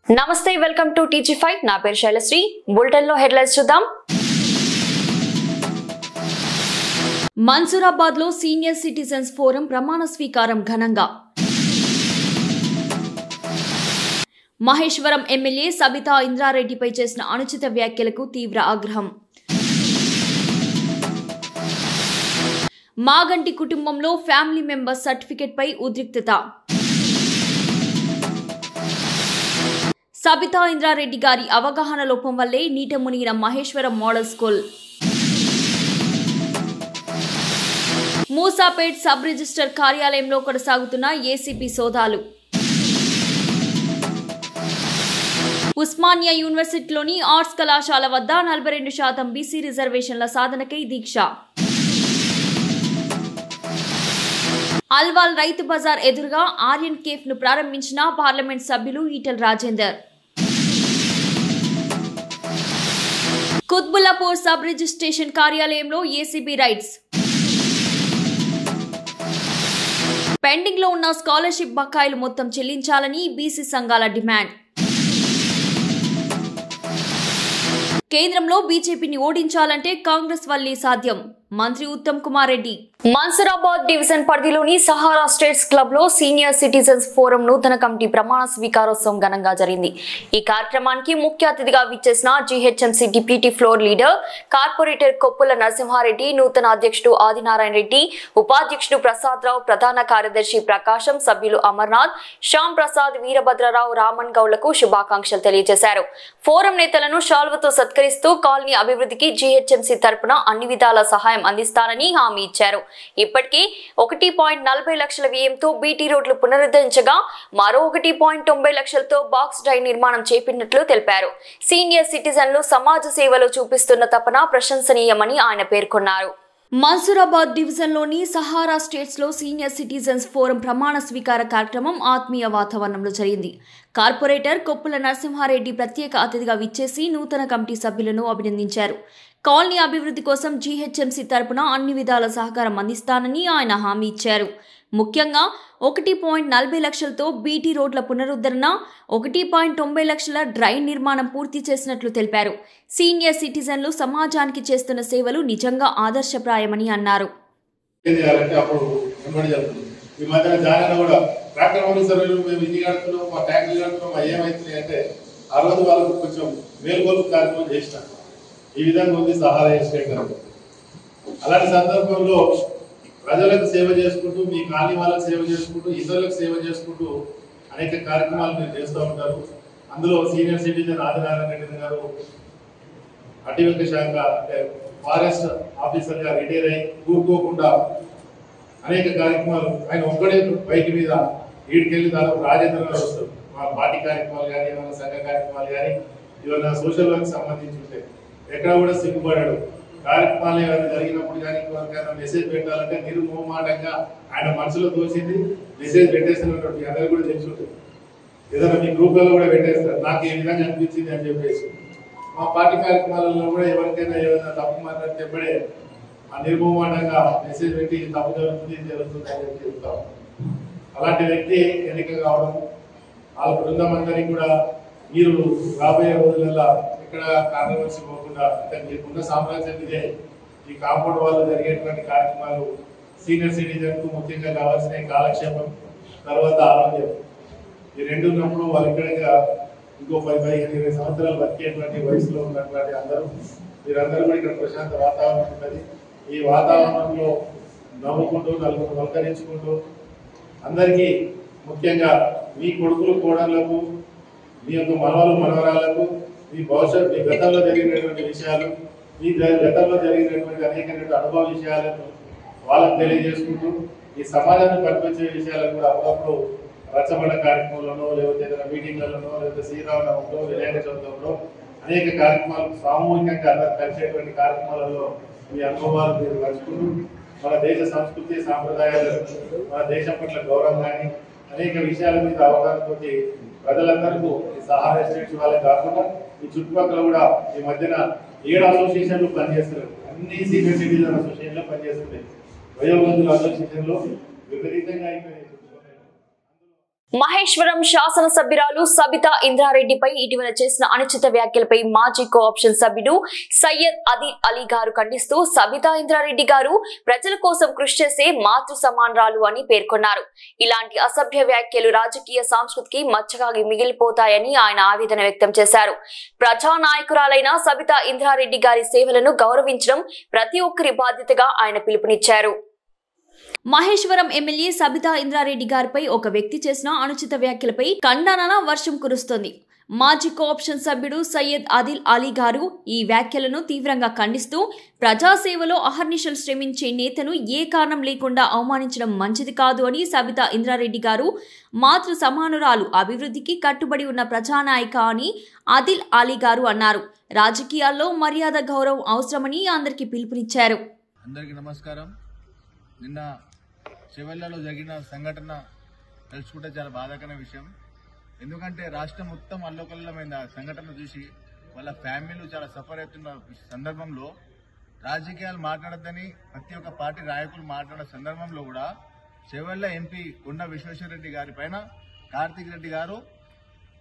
నమస్తే welcome to టీజీ5 నా పేరు శైలశ్రీ బులెటిన్ లో హెడ్లైన్స్ చూద్దాం మన్సూరాబాద్ లో సీనియర్ సిటిజన్స్ ఫోరం ప్రమాణ స్వీకారం ఘనంగా మహేశ్వరం ఎమ్మెల్యే సబితా ఇంద్రారెడ్డిపై చేసిన అనుచిత వ్యాఖ్యలకు తీవ్ర ఆగ్రహం మాగంటి కుటుంబంలో ఫ్యామిలీ మెంబర్ సర్టిఫికెట్ పై ఉద్రిక్తత సబితా ఇంద్రారెడ్డి గారి అవగాహన లోపం వల్లే నీట మునిగిన Maheshwaram model school Moosapet sub register కార్యాలయంలో కొనసాగుతున్న ఏసీబీ సోదాలు ఉస్మానియా యూనివర్సిటీలోని ఆర్ట్స్ కళాశాల వద్ద 42% బీసీ రిజర్వేషన్ల సాధనకై దీక్ష అల్వాల్ రైతు బజార్ ఎదురుగా ఆర్యన్ కేఫ్ ను ప్రారంభించిన పార్లమెంట్ సభ్యులు ఈటెల రాజేందర్ కుత్బుల్లాపూర్ సబ్ రిజిస్ట్రేషన్ కార్యాలయంలో ఏసీబీ రైడ్స్ పెండింగ్ లో ఉన్న స్కాలర్షిప్ బకాయిలు మొత్తం చెల్లించాలని బీసీ సంఘాల డిమాండ్ కేంద్రంలో బీజేపీని ఓడించాలంటే కాంగ్రెస్ వల్లే సాధ్యం మంత్రి ఉత్తమ్ కుమార్ రెడ్డి మన్సూరాబాద్ డివిజన్ పరిధిలోని సహారా స్టేట్స్ క్లబ్ లో సీనియర్ సిటిజన్స్ ఫోరం నూతన కమిటీ ప్రమాణ స్వీకారోత్సవం ఘనంగా జరిగింది. ఈ కార్యక్రమానికి ముఖ్య అతిథిగా విచ్చేసిన GHMC deputy floor leader corporator Koppula Narasimha Reddy, నూతన అధ్యక్షుడు ఆదినారాయణ రెడ్డి, ఉపాధ్యక్షుడు ప్రసాద్ రావు, ప్రధాన కార్యదర్శి ప్రకాశం, సభ్యులు అమర్నాథ్, శ్యామ్ ప్రసాద్, వీరభద్రరావు, రామన్ గౌడ్లకు శుభాకాంక్షలు తెలియజేశారు. ఫోరం నేతలను షాల్వతో సత్కరిస్తూ కాలనీ అభివృద్ధికి జీహెచ్ఎంసీ తరపున అన్ని విధాల సహాయం అందిస్తానని హామీ ఇచ్చారు. ఇప్పటికే 1.40 లక్షల వ్యయంతో బీటీ రోడ్లు పునరుద్ధరించగా మరో 1.90 లక్షలతో బాక్స్ డ్రైవ్ నిర్మాణం చేపట్టినట్లు తెలిపారు. సీనియర్ సిటిజన్లు సమాజ సేవలో చూపిస్తున్న తపన ప్రశంసనీయమని ఆయన పేర్కొన్నారు. మన్సూరాబాద్ డివిజన్ లోని సహారా స్టేట్స్ లో సీనియర్ సిటిజన్స్ ఫోరం ప్రమాణ స్వీకార కార్యక్రమం ఆత్మీయ వాతావరణంలో జరిగింది. కార్పొరేటర్ కొప్పుల నరసింహారెడ్డి ప్రత్యేక అతిథిగా విచ్చేసి నూతన కమిటీ సభ్యులను అభినందించారు. కాలనీ అభివృద్ధి కోసం జీహెచ్ఎంసీ తరపున అన్ని విధాల సహకారం అందిస్తానని ఆయన హామీ ఇచ్చారు. ముఖ్యంగా 1.40 లక్షలతో బీటీ రోడ్ల పునరుద్ధరణ, 1.90 లక్షల డ్రైన్ నిర్మాణం పూర్తి చేసినట్లు తెలిపారు. సీనియర్ సిటిజన్లు సమాజానికి చేస్తున్న సేవలు నిజంగా ఆదర్శప్రాయమని అన్నారు. ఈ విధంగా ఉంది సహారా ఎస్టేట్. అలాంటి సందర్భంలో ప్రజలకు సేవ చేసుకుంటూ, మీ కాలనీ వాళ్ళకి సేవ చేసుకుంటూ, ఇతరులకు సేవ చేసుకుంటూ అనేక కార్యక్రమాలు మీరు చేస్తూ ఉంటారు. అందులో సీనియర్ సిటిజన్ ఆదినారాయణ రెడ్డి గారు అటవీ శాఖ అంటే ఫారెస్ట్ ఆఫీసర్గా రిటైర్ అయి కూరుకోకుండా అనేక కార్యక్రమాలు ఆయన ఒక్కడే బైక్ మీద ఈడికెళ్ళి దాదాపు రాజేంద్ర గారు వస్తారు. మా పార్టీ కార్యక్రమాలు కానీ, ఏమైనా సంఘ కార్యక్రమాలు కానీ, ఏమైనా సోషల్ వర్క్ సంబంధించి ఉంటాయి. ఎక్కడ కూడా సిగ్గుపడాడు. కార్యక్రమాలు ఏమైనా జరిగినప్పుడు కానీ ఎవరికైనా మెసేజ్ పెట్టాలంటే నిర్మోహమాటంగా ఆయన మనసులో తోచింది మెసేజ్ పెట్టేసినటువంటి అందరూ కూడా తెలుసుంటుంది. ఏదైనా మీ గ్రూప్లలో కూడా పెట్టేస్తారు, నాకు ఏ విధంగా అనిపించింది అని చెప్పేసి. మా పార్టీ కార్యక్రమాలలో కూడా ఎవరికైనా ఏదైనా తప్పు మాట్లాడితే చెప్పడే ఆ నిర్మోహమాటంగా మెసేజ్ పెట్టి తప్పు జరుగుతుంది, ఇది జరుగుతుంది అని చెప్పి చెప్తాం. అలాంటి వ్యక్తి ఎన్నిక కావడం, వాళ్ళ బృందం అందరికీ కూడా మీరు రాబోయే రోజులలో ఇక్కడ కాంట్రవర్సీ పోకుండా మీకున్న సామ్రాజ్యం ఇదే. ఈ కాంపౌండ్ వాళ్ళు జరిగేటువంటి కార్యక్రమాలు సీనియర్ సిటిజన్కు ముఖ్యంగా కావాల్సిన కాలక్షేపం, తర్వాత ఆరోగ్యం, ఈ రెండు ఉన్నప్పుడు వాళ్ళు ఇక్కడగా ఇంకో 10-20 సంవత్సరాలు బతికేటువంటి వయసులో ఉన్నటువంటి మీరందరూ కూడా ఇక్కడ ప్రశాంత వాతావరణం ఉంటుంది. ఈ వాతావరణంలో నవ్వుకుంటూ నలుగురు పలకరించుకుంటూ అందరికీ ముఖ్యంగా మీ కొడుకులు కోడళ్లకు, మీ యొక్క మనవలు మనవరాలకు, మీ భవిష్యత్, మీ గతంలో జరిగినటువంటి విషయాలు, మీ గతంలో జరిగినటువంటి అనేక అనుభవ విషయాలను వాళ్ళకు తెలియజేసుకుంటూ ఈ సమాజాన్ని కల్పించే విషయాలను కూడా అప్పుడప్పుడు రచ్చబండ కార్యక్రమంలోనో, లేకపోతే ఏదైనా మీటింగ్లలోనో, లేకపోతే శ్రీరామనవమిలో, వినాయక చవితిలో అనేక కార్యక్రమాలు సామూహికంగా అందరూ కలిసేటువంటి కార్యక్రమాలలో మీ అనుభవాలు మీరు పంచుకుంటూ మన దేశ సంస్కృతి సాంప్రదాయాలు, మన దేశం పట్ల గౌరవం కానీ అనేక విషయాల మీద అవగాహనతో ప్రజలందరికీ ఈ సహారా ఎస్టేట్స్ వాళ్ళే కాకుండా ఈ చుట్టుపక్కల కూడా ఈ మధ్యన 7 అసోసియేషన్లు పనిచేస్తున్నారు. అన్ని సీనియర్ సిటిజన్ అసోసియేషన్లో పనిచేస్తున్నాయి. వయోవృద్ధుల అసోసియేషన్లో విపరీతంగా అయిపోయినాయి. మహేశ్వరం శాసనసభ్యురాలు సబితా ఇంద్రారెడ్డిపై ఇటీవల చేసిన అనుచిత వ్యాఖ్యలపై మాజీ కోఆప్షన్ సభ్యుడు సయ్యద్ అదిల్ అలీ గారు ఖండిస్తూ సబితా ఇంద్రారెడ్డి గారు ప్రజల కోసం కృషి చేసే మాతృ సమానరాలు అని పేర్కొన్నారు. ఇలాంటి అసభ్య వ్యాఖ్యలు రాజకీయ సంస్కృతికి మచ్చగా మిగిలిపోతాయని ఆయన ఆవేదన వ్యక్తం చేశారు. ప్రజా నాయకురాలైన సబితా ఇంద్రారెడ్డి గారి సేవలను గౌరవించడం ప్రతి ఒక్కరి బాధ్యతగా ఆయన పిలుపునిచ్చారు. మహేశ్వరం ఎమ్మెల్యే సబితా ఇంద్రారెడ్డి గారిపై ఒక వ్యక్తి చేసిన అనుచిత వ్యాఖ్యలపై ఖండన వర్షం కురుస్తోంది. మాజీ కోఆప్షన్ సభ్యుడు సయ్యద్ అదిల్ అలీ గారు ఈ వ్యాఖ్యలను తీవ్రంగా ఖండిస్తూ ప్రజాసేవలో అహర్నిశలు శ్రమించే నేతను ఏ కారణం లేకుండా అవమానించడం మంచిది కాదు అని సబితా ఇంద్రారెడ్డి గారు మాతృ సమానురాలు, అభివృద్ధికి కట్టుబడి ఉన్న ప్రజానాయక అని అదిల్ అలీ గారు అన్నారు. రాజకీయాల్లో మర్యాద గౌరవం అవసరమని అందరికీ పిలుపునిచ్చారు. అందరికీ నమస్కారం. నిన్న చెవెళ్లలో జరిగిన సంఘటన తెలుసుకుంటే చాలా బాధాకరమైన విషయం. ఎందుకంటే రాష్ట్రం మొత్తం అల్లకల్లమైన సంఘటన చూసి వాళ్ళ ఫ్యామిలీలు చాలా సఫర్ అవుతున్న సందర్భంలో రాజకీయాలు మాట్లాడద్దని ప్రతి ఒక్క పార్టీ నాయకులు మాట్లాడే సందర్భంలో కూడా చెవెళ్ల ఎంపీ కొండ విశ్వేశ్వరరెడ్డి గారి పైన కార్తిక్ రెడ్డి గారు,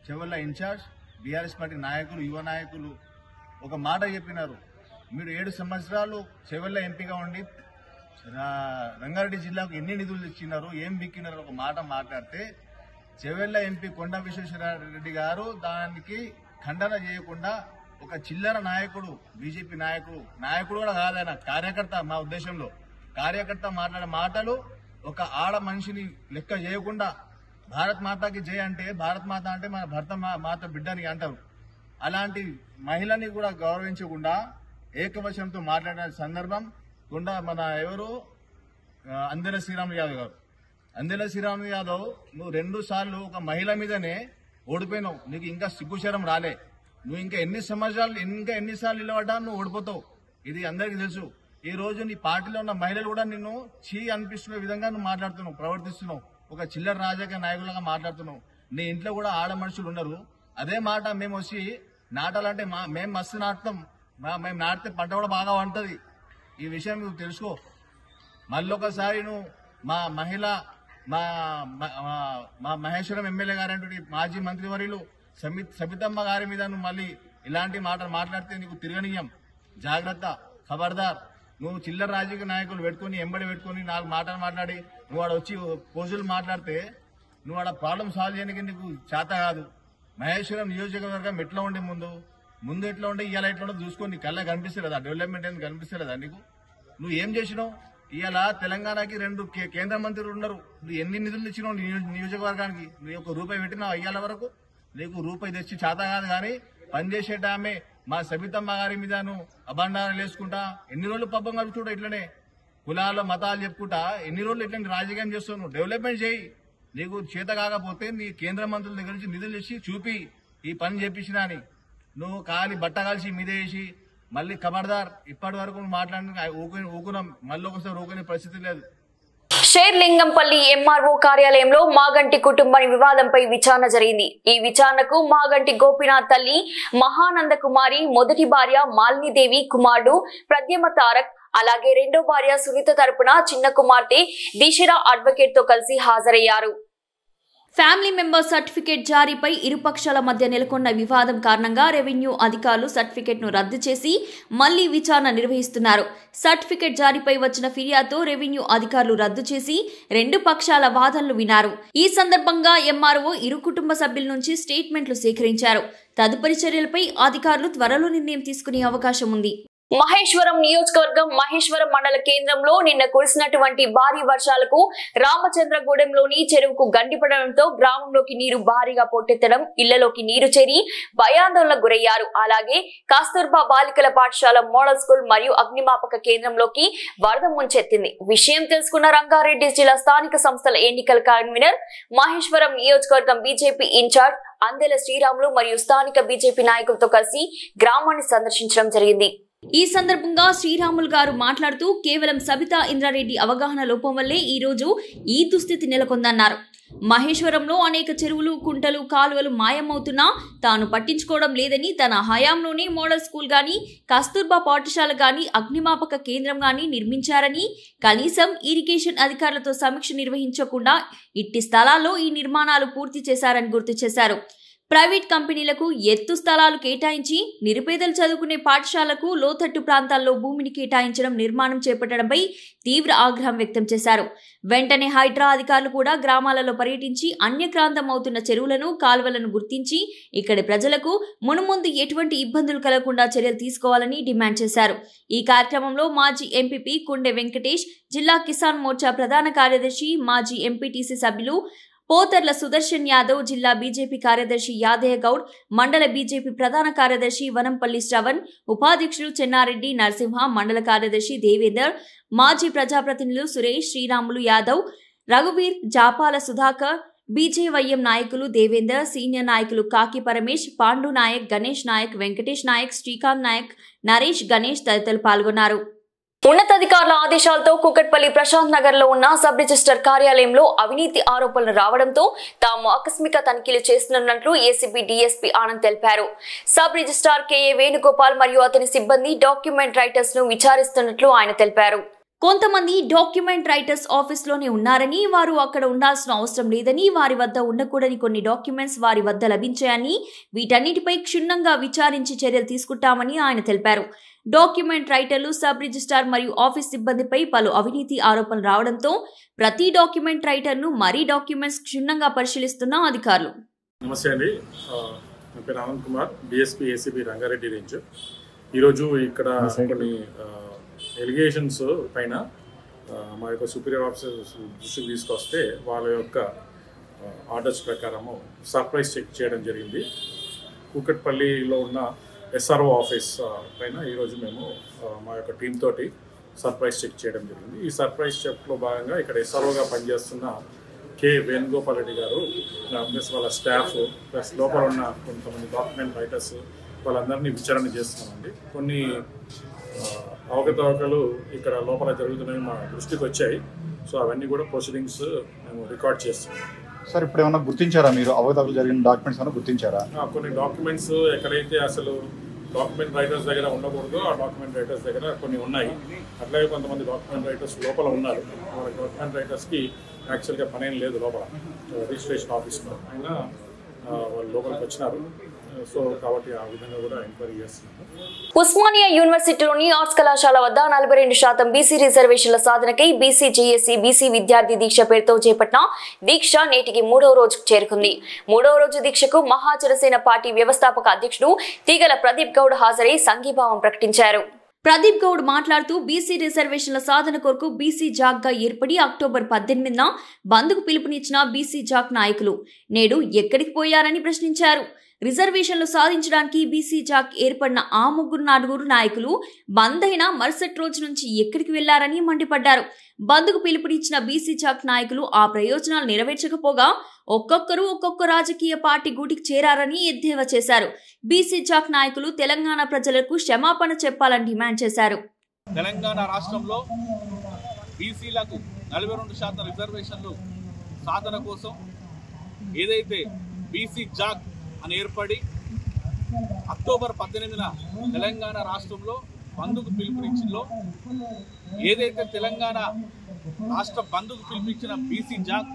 చెవెళ్ల ఇన్ఛార్జ్ బీఆర్ఎస్ పార్టీ నాయకులు, యువ నాయకులు ఒక మాట చెప్పినారు. మీరు 7 సంవత్సరాలు చెవెళ్ల ఎంపీగా ఉండి రంగారెడ్డి జిల్లాకు ఎన్ని నిధులు ఇచ్చినారు, ఏం బిక్కినారు ఒక మాట మాట్లాడితే చెవెళ్ల ఎంపీ కొండ విశ్వేశ్వరరెడ్డి గారు దానికి ఖండన చేయకుండా ఒక చిల్లర నాయకుడు, బీజేపీ నాయకుడు కూడా కాదైనా కార్యకర్త, మా ఉద్దేశంలో కార్యకర్త మాట్లాడే మాటలు ఒక ఆడ మనిషిని లెక్క చేయకుండా భారత్ మాతాకి జై అంటే భారత్ మాత అంటే మన భర్త మాత బిడ్డని అంటారు. అలాంటి మహిళని కూడా గౌరవించకుండా ఏకవచనంతో మాట్లాడిన సందర్భం మన ఎవరు అందెల శ్రీరాములు యాదవ్ గారు. అందెల శ్రీరాములు యాదవ్, నువ్వు 2 సార్లు ఒక మహిళ మీదనే ఓడిపోయినావు. నీకు ఇంకా సిగ్గుశరం రాలే. నువ్వు ఇంకా ఎన్నిసార్లు నిలబడ్డా నువ్వు ఓడిపోతావు. ఇది అందరికీ తెలుసు. ఈ రోజు నీ పార్టీలో ఉన్న మహిళలు కూడా నిన్ను చీ అనిపిస్తున్న విధంగా నువ్వు మాట్లాడుతున్నావు, ప్రవర్తిస్తున్నావు. ఒక చిల్లర రాజకీయ నాయకులుగా మాట్లాడుతున్నావు. నీ ఇంట్లో కూడా ఆడ మనుషులు ఉన్నారు. అదే మాట మేము వచ్చి నాటాలంటే మేము మస్తు నాటుతాం. మేము నాటితే పంట కూడా బాగా వంటది. ఈ విషయం నువ్వు తెలుసుకో. మళ్ళొకసారి నువ్వు మా మహేశ్వరం ఎమ్మెల్యే గారంటే మాజీ మంత్రివర్యులు సబితమ్మ గారి మీద నువ్వు మళ్ళీ ఇలాంటి మాటలు మాట్లాడితే నీకు తిరగనీయం. జాగ్రత్త, ఖబర్దార్. నువ్వు చిల్లర రాజకీయ నాయకులు ఎంబడి పెట్టుకుని 4 మాటలు మాట్లాడి నువ్వు ఆడ వచ్చి పోజులు మాట్లాడితే నువ్వు ఆడ ప్రాబ్లం సాల్వ్ చేయడానికి నీకు చేత కాదు. మహేశ్వరం నియోజకవర్గం ఎట్లా ఉండే ముందు ఎట్లా ఉండే ఇవాళ ఎట్లా ఉండదు చూసుకొని కళ్ళ కనిపిస్తలేదా? డెవలప్మెంట్ ఏం కనిపిస్తలేదా నీకు? నువ్వు ఏం చేసినావు? ఇవాళ తెలంగాణకి 2 కేంద్ర మంత్రులు ఉన్నారు. నువ్వు ఎన్ని నిధులు ఇచ్చినావు నియోజకవర్గానికి? నువ్వు ₹1 పెట్టినావు ఇవాళ వరకు? నీకు రూపాయి తెచ్చి చేత కాదు. కానీ పనిచేసేట ఆమె మా సబితమ్మ గారి మీద నువ్వు అబండారాలు వేసుకుంటా ఎన్ని రోజులు పబ్బం కలుపుతుంటా ఇట్లనే కులాల మతాలు చెప్పుకుంటా ఎన్ని రోజులు ఇట్లా రాజకీయం చేస్తావు? నువ్వు డెవలప్మెంట్ చేయి. నీకు చేత కాకపోతే నీ కేంద్ర మంత్రుల దగ్గర నుంచి నిధులు ఇచ్చి చూపి ఈ పని చేపించినా అని. నువ్వు బట్ట కాల్చి మీదేసి మళ్ళీ ఖబర్దార్. ఇప్పటి వరకు మాట్లాడిన ఊకున్నాం, మళ్ళీ ఒకసారి ఊకునే పరిస్థితి లేదు. షేర్లింగంపల్లి ఎంఆర్ఓ కార్యాలయంలో మాగంటి కుటుంబ వివాదంపై విచారణ జరిగింది. ఈ విచారణకు మాగంటి గోపీనాథ్ తల్లి మహానంద కుమారి, మొదటి భార్య మాలినీదేవి, కుమారుడు ప్రద్యమ తారక్, అలాగే రెండో భార్య సునీత తరపున చిన్న కుమార్తె దిశిరా అడ్వకేట్ తో కలిసి హాజరయ్యారు. ఫ్యామిలీ మెంబర్ సర్టిఫికేట్ జారీపై ఇరుపక్షాల మధ్య నెలకొన్న వివాదం కారణంగా రెవెన్యూ అధికారులు సర్టిఫికేట్ను రద్దు చేసి మళ్లీ విచారణ నిర్వహిస్తున్నారు. సర్టిఫికేట్ జారీపై వచ్చిన ఫిర్యాదుతో రెవెన్యూ అధికారులు రద్దు చేసి 2 పక్షాల వాదనలు వినారు. ఈ సందర్భంగా ఎంఆర్ఓ ఇరు కుటుంబ సభ్యుల నుంచి స్టేట్మెంట్లు సేకరించారు. తదుపరి చర్యలపై అధికారులు త్వరలో నిర్ణయం తీసుకునే అవకాశం ఉంది. మహేశ్వరం నియోజకవర్గం మహేశ్వరం మండల కేంద్రంలో నిన్న కురిసినటువంటి భారీ వర్షాలకు రామచంద్రగూడెంలోని చెరువుకు గండిపడడంతో గ్రామంలోకి నీరు భారీగా పోటెత్తడం, ఇళ్లలోకి నీరు చేరి భయాందోళనకు గురయ్యారు. అలాగే కస్తూర్బా బాలికల పాఠశాల, మోడల్ స్కూల్ మరియు అగ్నిమాపక కేంద్రంలోకి వరద ముంచెత్తింది. విషయం తెలుసుకున్న రంగారెడ్డి జిల్లా స్థానిక సంస్థల ఎన్నికల కన్వీనర్, మహేశ్వరం నియోజకవర్గం బీజేపీ ఇన్ఛార్జ్ అందెల శ్రీరాములు మరియు స్థానిక బీజేపీ నాయకులతో కలిసి గ్రామాన్ని సందర్శించడం జరిగింది. ఈ సందర్భంగా శ్రీరాములు గారు మాట్లాడుతూ కేవలం సబితా ఇంద్రారెడ్డి అవగాహన లోపం వల్లే ఈ రోజు ఈ దుస్థితి నెలకొందన్నారు. మహేశ్వరంలో అనేక చెరువులు, కుంటలు, కాలువలు మాయమవుతున్నా తాను పట్టించుకోవడం లేదని, తన హయాంలోనే మోడల్ స్కూల్ గాని, కస్తూర్బా పాఠశాల గాని, అగ్నిమాపక కేంద్రం గాని నిర్మించారని, కనీసం ఇరిగేషన్ అధికారులతో సమీక్ష నిర్వహించకుండా ఇట్టి స్థలాల్లో ఈ నిర్మాణాలు పూర్తి చేశారని గుర్తు చేశారు. ప్రైవేట్ కంపెనీలకు ఎత్తు స్థలాలు కేటాయించి నిరుపేదలు చదువుకునే పాఠశాలకు లోతట్టు ప్రాంతాల్లో భూమిని కేటాయించడం, నిర్మాణం చేపట్టడంపై తీవ్ర ఆగ్రహం వ్యక్తం చేశారు. వెంటనే హైడ్రా అధికారులు కూడా గ్రామాలలో పర్యటించి అన్యక్రాంతం అవుతున్న చెరువులను, కాలువలను గుర్తించి ఇక్కడి ప్రజలకు మునుముందు ఎటువంటి ఇబ్బందులు కలగకుండా చర్యలు తీసుకోవాలని డిమాండ్ చేశారు. ఈ కార్యక్రమంలో మాజీ ఎంపీపీ కుండె వెంకటేష్, జిల్లా కిసాన్ మోర్చా ప్రధాన కార్యదర్శి, మాజీ ఎంపీటీసీ సభ్యులు పోతర్ల సుదర్శన్ యాదవ్, జిల్లా బీజేపీ కార్యదర్శి యాదయ్య గౌడ్, మండల బీజేపీ ప్రధాన కార్యదర్శి వనంపల్లి శ్రవణ్, ఉపాధ్యక్షులు చెన్నారెడ్డి నరసింహ, మండల కార్యదర్శి దేవేందర్, మాజీ ప్రజాప్రతినిధులు సురేష్, శ్రీరాములు యాదవ్, రఘువీర్, జాపాల సుధాకర్, బీజేవైఎం నాయకులు దేవేందర్, సీనియర్ నాయకులు కాకి పరమేష్, పాండు నాయక్, గణేష్ నాయక్, వెంకటేష్ నాయక్, శ్రీకాంత్ నాయక్, నరేష్, గణేష్ తదితరులు పాల్గొన్నారు. ఉన్నతాధికారుల ఆదేశాలతో కూకట్పల్లి ప్రశాంత్ నగర్ లో ఉన్న సబ్ రిజిస్టర్ కార్యాలయంలో అవినీతి ఆరోపణలు రావడంతో తాము ఆకస్మిక తనిఖీలు చేస్తున్నట్లు ఏసీబీ డీఎస్పీ ఆనంద్ తెలిపారు. సబ్ రిజిస్ట్రార్ కేఏ వేణుగోపాల్ మరియు అతని సిబ్బంది డాక్యుమెంట్ రైటర్స్ ను విచారిస్తున్నట్లు ఆయన తెలిపారు. కొంతమంది డాక్యుమెంట్ రైటర్స్ ఆఫీస్లోనే ఉన్నారని, వారు అక్కడ ఉండాల్సిన అవసరం లేదని, వారి వద్ద ఉండకూడని కొన్ని డాక్యుమెంట్స్ వారి వద్ద లభించాయని, వీటన్నిటిపై క్షుణ్ణంగా విచారించి చర్యలు తీసుకుంటామని ఆయన తెలిపారు. డాక్యుమెంట్ రైటర్లు, సబ్ రిజిస్ట్రార్ మరియు ఆఫీస్ సిబ్బందిపై పలు అవినీతి ఆరోపణలు రావడంతో ప్రతి డాక్యుమెంట్ రైటర్ను మరీ డాక్యుమెంట్స్ క్షుణ్ణంగా పరిశీలిస్తున్న అధికారులు. నమస్తే అండి, నా పేరు Anand Kumar, DSP ACB Rangareddy range. ఈరోజు ఇక్కడ కొన్ని ఎలిగేషన్స్ పైన మా యొక్క సూపీరియర్ ఆఫీసర్స్ దృష్టికి తీసుకొస్తే వాళ్ళ యొక్క ఆర్డర్స్ ప్రకారము సర్ప్రైజ్ చెక్ చేయడం జరిగింది. కూకట్పల్లిలో ఉన్న ఎస్ఆర్ఓ ఆఫీస్ పైన ఈరోజు మేము మా యొక్క టీమ్ తోటి సర్ప్రైజ్ చెక్ చేయడం జరిగింది. ఈ సర్ప్రైజ్ చెక్లో భాగంగా ఇక్కడ ఎస్ఆర్ఓగా పనిచేస్తున్న కే వేణుగోపాల్ రెడ్డి గారు ప్లస్ వాళ్ళ స్టాఫ్ ప్లస్ లోపల ఉన్న కొంతమంది డాక్యుమెంట్ రైటర్స్ వాళ్ళందరినీ విచారణ చేస్తున్నామండి. కొన్ని అవకతవకలు ఇక్కడ లోపల జరుగుతున్నాయి మా దృష్టికి వచ్చాయి. సో అవన్నీ కూడా ప్రొసీడింగ్స్ మేము రికార్డ్ చేస్తున్నాం. సార్, ఇప్పుడు ఏమన్నా గుర్తించారా మీరు? అవకతవకలు జరిగిన డాక్యుమెంట్స్ ఏమైనా గుర్తించారా? కొన్ని డాక్యుమెంట్స్ ఎక్కడైతే అసలు డాక్యుమెంట్ రైటర్స్ దగ్గర ఉండకూడదో ఆ డాక్యుమెంట్ రైటర్స్ దగ్గర కొన్ని ఉన్నాయి. అట్లాగే కొంతమంది డాక్యుమెంట్ రైటర్స్ లోపల ఉన్నారు. వాళ్ళ డాక్యుమెంట్ రైటర్స్కి యాక్చువల్గా పనేం లేదు లోపల రిజిస్ట్రేషన్ ఆఫీస్లో, అయినా వాళ్ళు లోపలికి వచ్చినారు. సో కాబట్టి ఆ విధంగా కూడా ఎంక్వైరీ చేస్తున్నారు. ఉస్మానియా యూనివర్సిటీలోని ఆర్ట్స్ కళాశాల వద్ద 42% బీసీ రిజర్వేషన్ల సాధనకై బీసీ జేఏసీ బీసీ విద్యార్థి దీక్ష పేరుతో చేపట్టిన దీక్ష నేటికి 3వ రోజుకు చేరుకుంది. 3వ రోజు దీక్షకు మహాజనసేన పార్టీ వ్యవస్థాపక అధ్యక్షుడు తీగల ప్రదీప్ గౌడ్ హాజరై సంఘీభావం ప్రకటించారు. ప్రదీప్ గౌడ్ మాట్లాడుతూ బీసీ రిజర్వేషన్ల సాధన కొరకు బీసీ జాక్ గా ఏర్పడి అక్టోబర్ 18న బంద్కు పిలుపునిచ్చిన బీసీ జాక్ నాయకులు నేడు ఎక్కడికి పోయారని ప్రశ్నించారు. రిజర్వేషన్లు సాధించడానికి బీసీ జాక్ ఏర్పడిన ఆ 3-4 నాయకులు బంద్ అయిన మరుసటి రోజు నుంచి ఎక్కడికి వెళ్లారని మండిపడ్డారు. బంద్కు పిలుపునిచ్చిన బీసీ జాక్ నాయకులు ఆ ప్రయోజనాలు నెరవేర్చకపోగా ఒక్కొక్కరు ఒక్కొక్క రాజకీయ పార్టీ గూటికి చేరారని ఎద్దేవా చేశారు. బీసీ జాక్ నాయకులు తెలంగాణ ప్రజలకు క్షమాపణ చెప్పాలని డిమాండ్ చేశారు. తెలంగాణ రాష్ట్రంలో బీసీలకు 42% రిజర్వేషన్లు సాధన కోసం ఏదైతే బీసీ జాక్ అని ఏర్పడి అక్టోబర్ 18న తెలంగాణ రాష్ట్రంలో బంద్కు పిలుపునిచ్చిందో, ఏదైతే తెలంగాణ రాష్ట్ర బంద్కు పిలుపునిచ్చిన బీసీ జాక్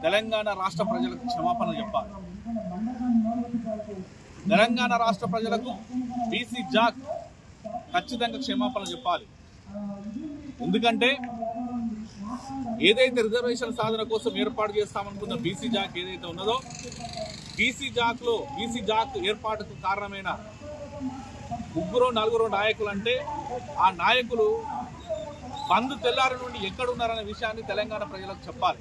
తెలంగాణ రాష్ట్ర ప్రజలకు క్షమాపణ చెప్పాలి. తెలంగాణ రాష్ట్ర ప్రజలకు బీసీ జాక్ ఖచ్చితంగా క్షమాపణ చెప్పాలి. ఎందుకంటే ఏదైతే రిజర్వేషన్ సాధన కోసం ఏర్పాటు చేస్తామనుకున్న బీసీ జాక్ ఏదైతే ఉన్నదో, బీసీ జాక్ ఏర్పాటుకు కారణమైన 3-4 నాయకులు అంటే ఆ నాయకులు బంద్ తెల్లారి నుండి ఎక్కడున్నారనే విషయాన్ని తెలంగాణ ప్రజలకు చెప్పాలి.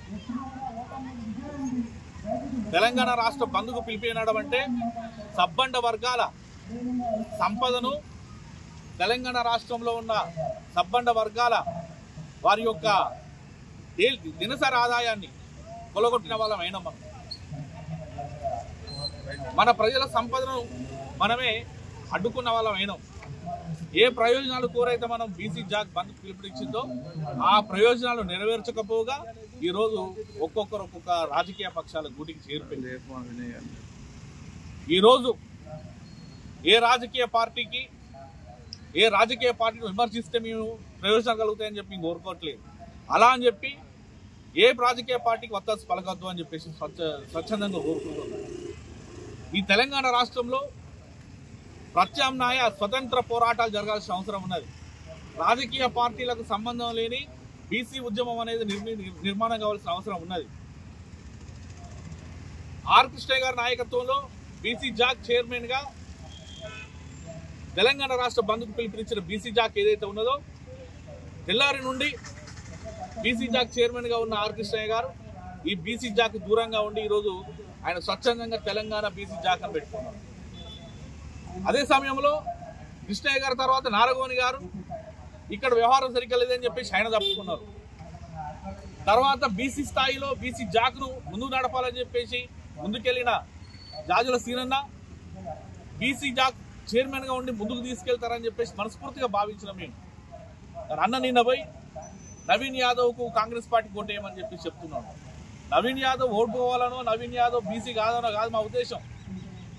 తెలంగాణ రాష్ట్ర బంద్కు పిలిపినడం అంటే సబ్బండ వర్గాల సంపదను, తెలంగాణ రాష్ట్రంలో ఉన్న సబ్బండ వర్గాల వారి యొక్క దినసరి ఆదాయాన్ని కొలగొట్టిన వాళ్ళం అయినా మన ప్రజల సంపదను మనమే అడ్డుకున్న వాళ్ళం అయినాం. ఏ ప్రయోజనాలు కోరైతే మనం బీసీ జాక్ బంద్ పిలుపునిచ్చిందో ఆ ప్రయోజనాలు నెరవేర్చకపోగా ఈరోజు ఒక్కొక్కరు ఒక్కొక్క రాజకీయ పక్షాల గూటికి చేరిపోయింది. ఈరోజు ఏ రాజకీయ పార్టీని విమర్శిస్తే మేము ప్రయోజనం కలుగుతాయని చెప్పి కోరుకోవట్లేదు. అలా అని చెప్పి ఏ రాజకీయ పార్టీకి వత్తాసు పలకద్దు అని చెప్పేసి స్వచ్ఛందంగా కోరుకుంటున్నాం. ఈ తెలంగాణ రాష్ట్రంలో ప్రత్యామ్నాయ స్వతంత్ర పోరాటాలు జరగాల్సిన అవసరం ఉన్నది. రాజకీయ పార్టీలకు సంబంధం లేని బీసీ ఉద్యమం అనేది నిర్మాణం కావాల్సిన అవసరం ఉన్నది. ఆర్ కృష్ణయ్య గారి నాయకత్వంలో బీసీ జాక్ చైర్మన్గా తెలంగాణ రాష్ట్ర బంద్కు పిలుపునిచ్చిన బీసీ జాక్ ఏదైతే ఉన్నదో తెల్లారి నుండి బీసీ జాక్ చైర్మన్గా ఉన్న ఆర్ కృష్ణయ్య గారు ఈ బీసీ జాక్ దూరంగా ఉండి ఈరోజు ఆయన స్వచ్ఛందంగా తెలంగాణ బీసీ జాక్ అని పెట్టుకున్నారు. అదే సమయంలో కృష్ణయ్య గారి తర్వాత నారగోని గారు ఇక్కడ వ్యవహారం సరిగ్గా లేదని చెప్పేసి ఆయన తప్పుకున్నారు. తర్వాత బీసీ స్థాయిలో బీసీ జాక్ను ముందుకు నడపాలని చెప్పేసి ముందుకెళ్ళిన జాజుల సీనన్న బీసీ జాక్ చైర్మన్గా ఉండి ముందుకు తీసుకెళ్తారని చెప్పేసి మనస్ఫూర్తిగా భావించిన మేము అన్న నిన్న పోయి నవీన్ యాదవ్కు కాంగ్రెస్ పార్టీ ఓటేయమని చెప్పి చెప్తున్నాను. నవీన్ యాదవ్ ఓడిపోవాలనో నవీన్ యాదవ్ బీసీ కాదనో కాదు మా ఉద్దేశం.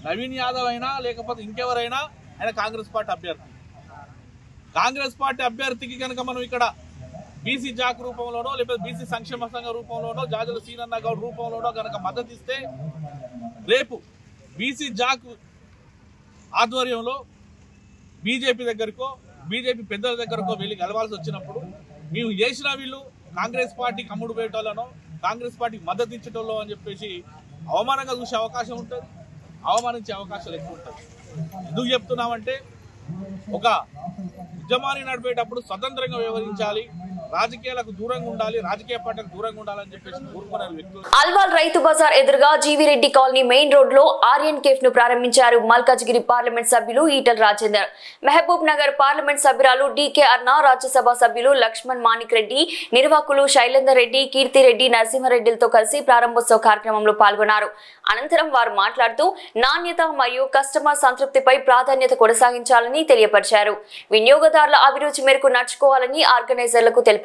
నవీన్ యాదవ్ అయినా లేకపోతే ఇంకెవరైనా ఆయన కాంగ్రెస్ పార్టీ అభ్యర్థి. కాంగ్రెస్ పార్టీ అభ్యర్థికి కనుక మనం ఇక్కడ బీసీ జాక్ రూపంలోనో లేకపోతే బీసీ సంక్షేమ సంఘ రూపంలోనో జాజుల సీనన్న గౌడ్ రూపంలోనో కనుక మద్దతు ఇస్తే రేపు బీసీ జాక్ ఆధ్వర్యంలో బీజేపీ దగ్గరకో బీజేపీ పెద్దల దగ్గరకో వెళ్ళి గెలవాల్సి వచ్చినప్పుడు మేము చేసిన వీళ్ళు కాంగ్రెస్ పార్టీకి అమ్ముడు పోయేటోళ్ళనో కాంగ్రెస్ పార్టీకి మద్దతు ఇచ్చేటోళ్ళో అని చెప్పేసి అవమానంగా చూసే అవకాశం ఉంటుంది, అవమానించే అవకాశాలు ఎక్కువ ఉంటుంది. ఎందుకు చెప్తున్నామంటే ఒక ఉద్యమాన్ని నడిపేటప్పుడు స్వతంత్రంగా వ్యవహరించాలి, రాజకీయాలకు దూరంగా ఉండాలి, రాజకీయ పార్టీలకు దూరంగా ఉండాలని చెప్పేసి కోరుకునే వ్యక్తులు. అల్వాల్ రైతు బజార్ ఎదురుగా జీవిరెడ్డి కాలనీ మెయిన్ రోడ్ లో ఆర్యన్ కేఫ్ ను ప్రారంభించారు మల్కాజ్గిరి పార్లమెంట్ సభ్యులు ఈటల రాజేందర్. మహబూబ్ నగర్ పార్లమెంట్ సభ్యురాలు డీకే అర్ణ, రాజ్యసభ సభ్యులు లక్ష్మణ్ మాణిక్ రెడ్డి, నిర్వాహకులు శైలేందర్ రెడ్డి, కీర్తిరెడ్డి, నరసింహారెడ్డిలతో కలిసి ప్రారంభోత్సవ కార్యక్రమంలో పాల్గొన్నారు. అనంతరం వారు మాట్లాడుతూ నాణ్యత మరియు కస్టమర్ సంతృప్తిపై ప్రాధాన్యత కొనసాగించాలని తెలియపరిచారు. వినియోగదారుల అభిరుచి మేరకు నడుచుకోవాలని ఆర్గనైజర్లకు తెలిపారు.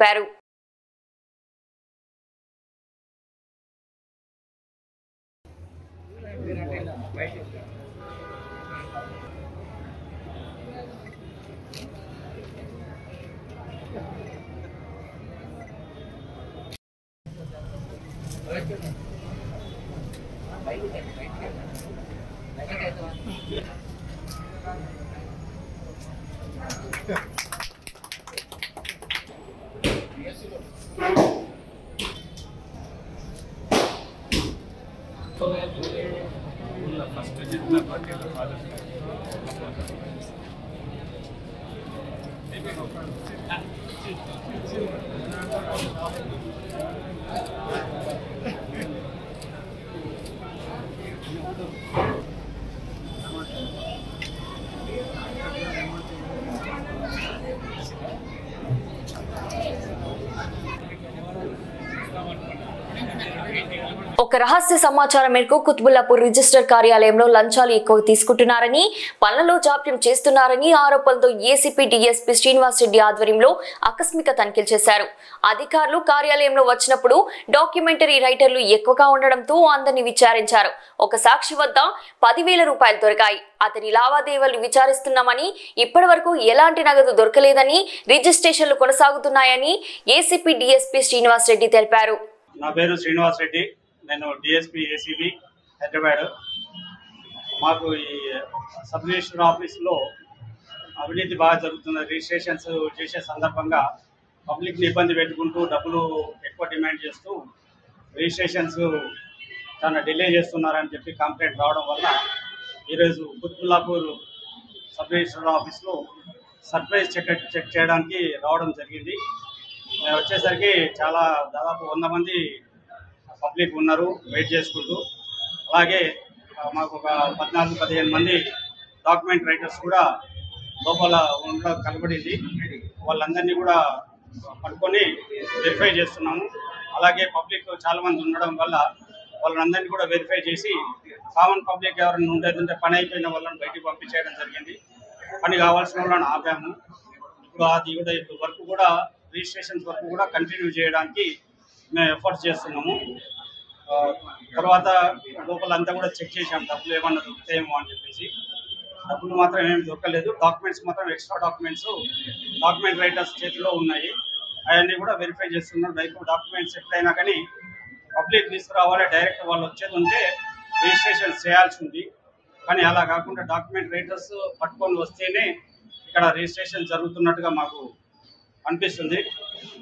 ఒక రహస్య సమాచారం మేరకు కుత్బుల్లాపూర్ రిజిస్టర్ కార్యాలయంలో లంచాలు ఎక్కువ తీసుకుంటున్నారని, పనులలో జాప్యం చేస్తున్నారని ఆరోపణలతో ఏసీపీ డీఎస్పీ శ్రీనివాస్ రెడ్డి ఆధ్వర్యంలో ఆకస్మిక తనిఖీలు చేశారు. అధికారులు కార్యాలయంలో వచ్చినప్పుడు డాక్యుమెంటరీ రైటర్లు ఎక్కువగా ఉండడంతో అందరినీ విచారించారు. ఒక సాక్షి వద్ద 10,000 రూపాయలు దొరికాయి. అతని లావాదేవీలు విచారిస్తున్నామని, ఇప్పటి వరకు ఎలాంటి నగదు దొరకలేదని, రిజిస్ట్రేషన్లు కొనసాగుతున్నాయని ఏసీపీ డీఎస్పీ శ్రీనివాస్ రెడ్డి తెలిపారు. నా పేరు శ్రీనివాస్ రెడ్డి, నేను డిఎస్పీ ఏసీబీ హైదరాబాద్. మాకు ఈ సబ్ రిజిస్టర్ ఆఫీస్లో అవినీతి బాగా జరుగుతుంది. రిజిస్ట్రేషన్స్ చేసే సందర్భంగా పబ్లిక్ని ఇబ్బంది పెట్టుకుంటూ డబ్బులు ఎక్కువ డిమాండ్ చేస్తూ రిజిస్ట్రేషన్స్ చాలా డిలే చేస్తున్నారని చెప్పి కంప్లైంట్ రావడం వల్ల ఈరోజు కుత్బుల్లాపూర్ సబ్ రిజిస్టర్ ఆఫీస్లో సర్ప్రైజ్ చెక్ చేయడానికి రావడం జరిగింది. నేను వచ్చేసరికి దాదాపు 100 మంది పబ్లిక్ ఉన్నారు వెయిట్ చేసుకుంటూ. అలాగే మాకు ఒక 14-15 మంది డాక్యుమెంట్ రైటర్స్ కూడా లోపల ఉండడం కనబడింది. వాళ్ళందరినీ కూడా పట్టుకొని వెరిఫై చేస్తున్నాము. అలాగే పబ్లిక్ చాలామంది ఉండడం వల్ల వాళ్ళందరినీ కూడా వెరిఫై చేసి కామన్ పబ్లిక్ ఎవరైనా ఉండేదంటే పని అయిపోయిన వాళ్ళని బయటికి పంపించేయడం జరిగింది. పని కావాల్సిన వాళ్ళని ఆపాము. ఇప్పుడు అది కూడా వర్క్ కూడా రిజిస్ట్రేషన్ వర్క్ కూడా కంటిన్యూ చేయడానికి మేము ఎఫర్ట్స్ చేస్తున్నాము. తర్వాత లోపలంతా కూడా చెక్ చేసాం, డబ్బులు ఏమన్నా దొరుకుతాయేమో అని చెప్పేసి. డబ్బులు మాత్రం ఏమి దొరకలేదు. డాక్యుమెంట్స్ మాత్రం ఎక్స్ట్రా డాక్యుమెంట్ రైటర్స్ చేతిలో ఉన్నాయి. అవన్నీ కూడా వెరిఫై చేస్తున్నాం. డాక్యుమెంట్స్ ఎప్పుడైనా కానీ పబ్లిక్ తీసుకురావాలి, డైరెక్ట్ వాళ్ళు వచ్చేది ఉంటే రిజిస్ట్రేషన్ చేయాల్సి ఉంది. కానీ అలా కాకుండా డాక్యుమెంట్ రైటర్స్ పట్టుకొని వస్తేనే ఇక్కడ రిజిస్ట్రేషన్ జరుగుతున్నట్టుగా మాకు అనిపిస్తుంది.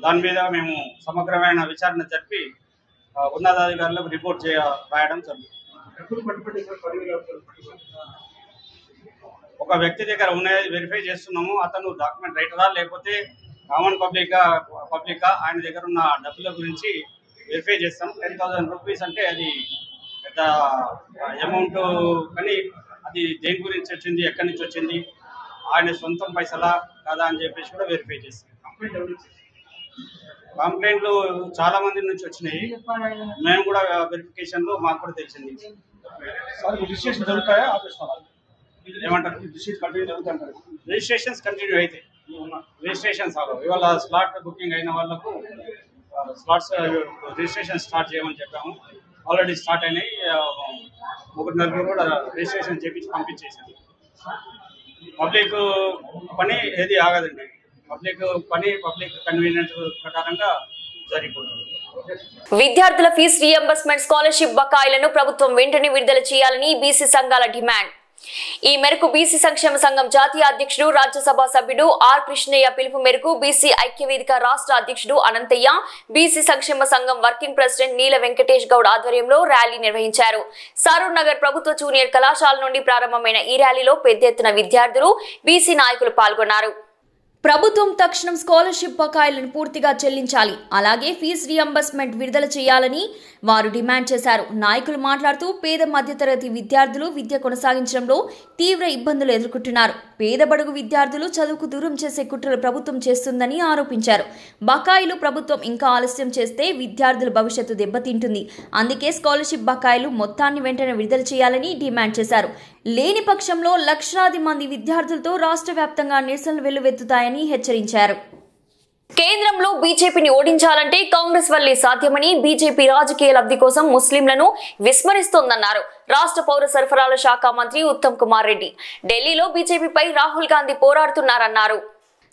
దాని మీద మేము సమగ్రమైన విచారణ జరిపి ఉన్నతాధికారులకు రిపోర్ట్ రాయడం జరుగుతుంది. ఒక వ్యక్తి దగ్గర ఉన్నది వెరిఫై చేస్తున్నాము. అతను డాక్యుమెంట్ రైటరా లేకపోతే కామన్ పబ్లికా ఆయన దగ్గర ఉన్న డబ్బుల గురించి వెరిఫై చేస్తాం. 10,000 రూపీస్ అంటే అది పెద్ద అమౌంట్, కానీ అది దేని గురించి వచ్చింది, ఎక్కడి నుంచి వచ్చింది, ఆయన సొంతం పైసలా కాదా అని చెప్పేసి కూడా వెరిఫై చేస్తాం. కంప్లైంట్లు చాలా మంది నుంచి వచ్చినాయి. మేము కూడా వెరిఫికేషన్లో మాకు కూడా తెలిసింది. ఏమంటారు, రిజిస్ట్రేషన్స్ కంటిన్యూ అయితే రిజిస్ట్రేషన్స్ ఇవాళ స్లాట్ బుకింగ్ అయిన వాళ్ళకు స్లాట్స్ రిజిస్ట్రేషన్ స్టార్ట్ చేయమని చెప్పాము. ఆల్రెడీ స్టార్ట్ అయినాయి. 3-4 కూడా రిజిస్ట్రేషన్ చేపించి పంపించేసాము. పబ్లిక్ పని ఏది ఆగదండి. పబ్లిక్ కన్వీనియంట్ ప్రకారంగా జరిగిపోతుంది. విద్యార్థుల ఫీజు రీయింబర్స్మెంట్ స్కాలర్షిప్ బకాయిలను ప్రభుత్వం వెంటనే విడుదల చేయాలని బీసీ సంఘాల డిమాండ్. ఈ మేరకు బీసీ సంక్షేమ సంఘం జాతీయ అధ్యక్షుడు, రాజ్యసభ సభ్యుడు ఆర్ కృష్ణయ్య పిలుపు మేరకు బీసీ ఐక్యవేదిక రాష్ట్ర అధ్యక్షుడు అనంతయ్య, బీసీ సంక్షేమ సంఘం వర్కింగ్ ప్రెసిడెంట్ నీల వెంకటేష్ గౌడ్ ఆధ్వర్యంలో ర్యాలీ నిర్వహించారు. సరూర్ నగర్ ప్రభుత్వ జూనియర్ కళాశాల నుండి ప్రారంభమైన ఈ ర్యాలీలో పెద్ద ఎత్తున విద్యార్థులు, బీసీ నాయకులు పాల్గొన్నారు. ప్రభుత్వం తక్షణం స్కాలర్షిప్ బకాయిలను పూర్తిగా చెల్లించాలి, అలాగే ఫీజు రీయింబర్స్మెంట్ విడుదల చేయాలని వారు డిమాండ్ చేశారు. నాయకులు మాట్లాడుతూ పేద మధ్యతరగతి విద్యార్థులు విద్య కొనసాగించడంలో తీవ్ర ఇబ్బందులు ఎదుర్కొంటున్నారు. పేద బడుగు విద్యార్థులు చదువుకు దూరం చేసే కుట్రలు ప్రభుత్వం చేస్తుందని ఆరోపించారు. బకాయిలు ప్రభుత్వం ఇంకా ఆలస్యం చేస్తే విద్యార్థుల భవిష్యత్తు దెబ్బతింటుంది. అందుకే స్కాలర్షిప్ బకాయిలు మొత్తాన్ని వెంటనే విడుదల చేయాలని డిమాండ్ చేశారు. లేని పక్షంలో లక్షలాది మంది విద్యార్థులతో రాష్ట్ర వ్యాప్తంగా నిరసనలు వెల్లువెత్తుతాయని హెచ్చరించారు. కేంద్రంలో బీజేపీని ఓడించాలంటే కాంగ్రెస్ వల్లే సాధ్యమని, బీజేపీ రాజకీయ లబ్ధి కోసం ముస్లింలను విస్మరిస్తోందన్నారు రాష్ట్ర పౌర సరఫరాల శాఖ మంత్రి ఉత్తమ్ కుమార్ రెడ్డి. ఢిల్లీలో బీజేపీపై రాహుల్ గాంధీ పోరాడుతున్నారన్నారు.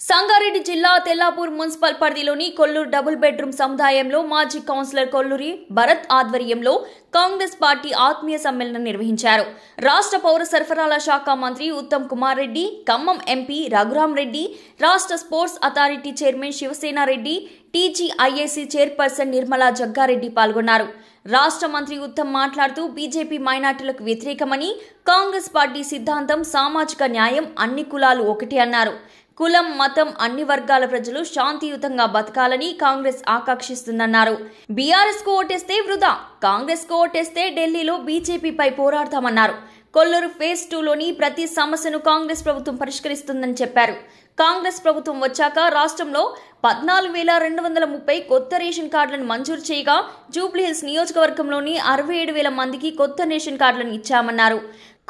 సంగారెడ్డి జిల్లా తెల్లాపూర్ మున్సిపల్ పరిధిలోని కొల్లూరు డబుల్ బెడ్రూమ్ సముదాయంలో మాజీ కౌన్సిలర్ కొల్లూరి భరత్ ఆధ్వర్యంలో కాంగ్రెస్ పార్టీ ఆత్మీయ సమ్మేళనం నిర్వహించారు. రాష్ట్ర పౌర సరఫరాల శాఖ మంత్రి ఉత్తమ్ కుమార్ రెడ్డి, ఖమ్మం ఎంపీ రఘురాం రెడ్డి, రాష్ట్ర sports authority chairman Shivasena Reddy, TGIAC chairperson Nirmala Jaggareddy పాల్గొన్నారు. రాష్ట్ర మంత్రి ఉత్తమ్ మాట్లాడుతూ బీజేపీ మైనార్టీలకు వ్యతిరేకమని, కాంగ్రెస్ పార్టీ సిద్ధాంతం సామాజిక న్యాయం, అన్ని కులాలు ఒకటి అన్నారు. కులం, మతం, అన్ని వర్గాల ప్రజలు శాంతియుతంగా బతకాలని కాంగ్రెస్ ఆకాంక్షిస్తుందన్నారు. బీఆర్ఎస్ కు ఓటేస్తే వృధా, కాంగ్రెస్ కు ఓటేస్తే ఢిల్లీలో బీజేపీపై పోరాడతామన్నారు. కొల్లూరు ఫేజ్ 2లోని ప్రతి సమస్యను కాంగ్రెస్ ప్రభుత్వం పరిష్కరిస్తుందని చెప్పారు. కాంగ్రెస్ ప్రభుత్వం వచ్చాక రాష్ట్రంలో 14,230 కొత్త రేషన్ కార్డులను మంజూరు చేయగా జూబ్లీహిల్స్ నియోజకవర్గంలోని 67,000 మందికి కొత్త రేషన్ కార్డులను ఇచ్చామన్నారు.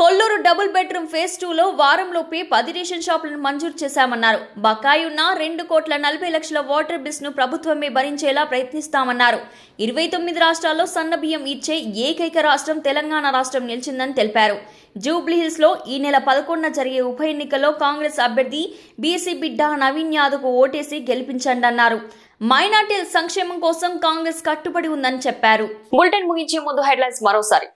కొల్లూరు డబుల్ బెడ్రూమ్ ఫేజ్ 2లో వారంలోపే 10 రేషన్ షాపులను మంజూరు చేశామన్నారు. బకాయి ఉన్న 2,40,00,000 వాటర్ బిల్స్ ను ప్రభుత్వమే భరించేలా ప్రయత్నిస్తామన్నారు. 29 రాష్ట్రాల్లో సన్న బియ్యం ఇచ్చే ఏకైక రాష్ట్రం తెలంగాణ రాష్ట్రం నిలిచిందని తెలిపారు. జూబ్లీహిల్స్ లో ఈ నెల 11న జరిగే ఉప ఎన్నికల్లో కాంగ్రెస్ అభ్యర్థి బీసీ బిడ్డ నవీన్ యాదవ్ కు ఓటేసి గెలిపించండి అన్నారు. మైనార్టీల సంక్షేమం కోసం కాంగ్రెస్ కట్టుబడి ఉందని చెప్పారు. బులెటిన్ ముగించే ముందు హెడ్లైన్స్ మరోసారి.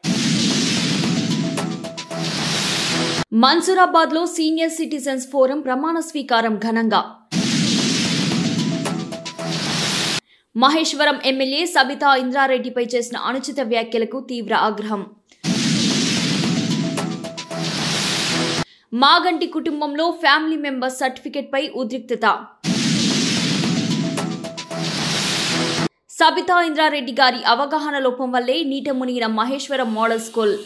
మన్సూరాబాద్ లో సీనియర్ సిటిజన్స్ ఫోరం ప్రమాణ స్వీకారం ఘనంగా. మహేశ్వరం ఎమ్మెల్యే సబితా ఇంద్రారెడ్డిపై చేసిన అనుచిత వ్యాఖ్యలకు తీవ్ర ఆగ్రహం. మాగంటి కుటుంబంలో ఫ్యామిలీ మెంబర్ సర్టిఫికెట్ పై ఉద్రిక్తత. సబితా ఇంద్రారెడ్డి గారి అవగాహన లోపం వల్లే నీట మునిగిన Maheshwaram model school.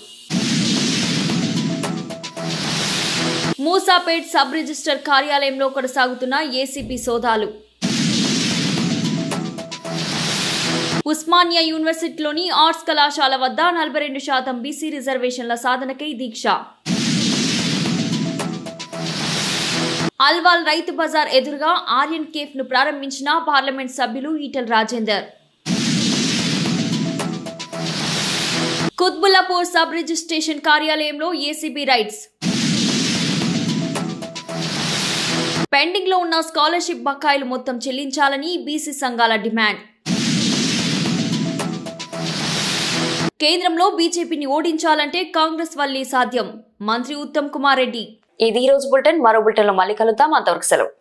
Moosapet sub register కార్యాలయంలో కొనసాగుతున్న ఏసీబీ సోదాలు. ఉస్మానియా యూనివర్సిటీలోని ఆర్ట్స్ కళాశాల వద్ద 42% బీసీ రిజర్వేషన్ల సాధనకై దీక్ష. అల్వాల్ రైతు బజార్ ఎదురుగా ఆర్యన్ కేఫ్ ను ప్రారంభించిన పార్లమెంట్ సభ్యులు ఈటెల రాజేందర్. కుత్బుల్లాపూర్ సబ్ రిజిస్ట్రేషన్ కార్యాలయంలో ఏసీబీ రైడ్స్. పెండింగ్ లో ఉన్న స్కాలర్షిప్ బకాయిలు మొత్తం చెల్లించాలని బీసీ సంఘాల డిమాండ్. కేంద్రంలో బీజేపీని ఓడించాలంటే కాంగ్రెస్ వల్లే సాధ్యం. మంత్రి ఉత్తమ్ కుమార్ రెడ్డి. ఇది ఈ రోజు బులెటిన్. మరో బులెటిన్ లో మళ్ళీ కలుద్దాం. అంతవరకు సెలవు.